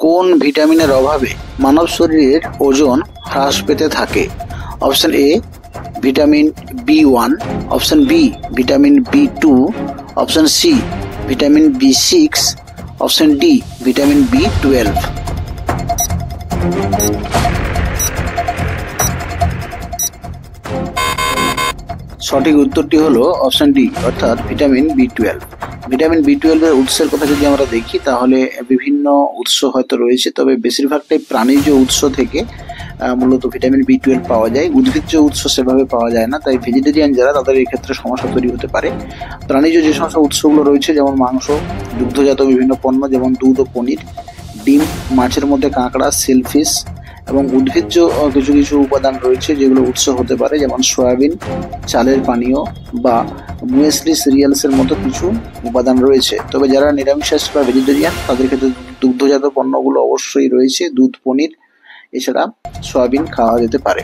কোন ভিটামিনের অভাবে মানব শরীরের ওজন হ্রাস পেতে থাকে? Option A vitamin B1, option B vitamin B2, option C vitamin B6, option D vitamin B12। সঠিক উত্তরটি হলো অপশন ডি, অর্থাৎ ভিটামিন B12। ভিটামিন B12 এর উৎসের কথা যদি আমরা দেখি তাহলে বিভিন্ন উৎস হয়তো রয়েছে, তবে বেশিরভাগটাই প্রাণীজ উৎস থেকে মূলত ভিটামিন B12 পাওয়া যায়। উদ্ভিজ্জ উৎস সেভাবে পাওয়া যায় না, তাই ভেজিটেরিয়ান যারা তাদের এই ক্ষেত্রে সমস্যা তৈরি হতে পারে। প্রাণীজ যে সমস্ত উৎসগুলো রয়েছে যেমন মাংস, দুগ্ধজাত বিভিন্ন পণ্য যেমন দুধ ও পনির, ডিম, মাছের মধ্যে কাঁকড়া, সেলফিশ এবং উদ্ভিজ্জ কিছু কিছু উপাদান রয়েছে যেগুলো উৎস হতে পারে, যেমন সয়াবিন, চালের পানীয় বা মুয়েসলি সিরিয়ালসের মতো কিছু উপাদান রয়েছে। তবে যারা নিরামিষাশী বা ভেজিটেরিয়ান তাদের ক্ষেত্রে দুগ্ধজাত পণ্যগুলো অবশ্যই রয়েছে, দুধ, পনির, এছাড়া সয়াবিন খাওয়া যেতে পারে।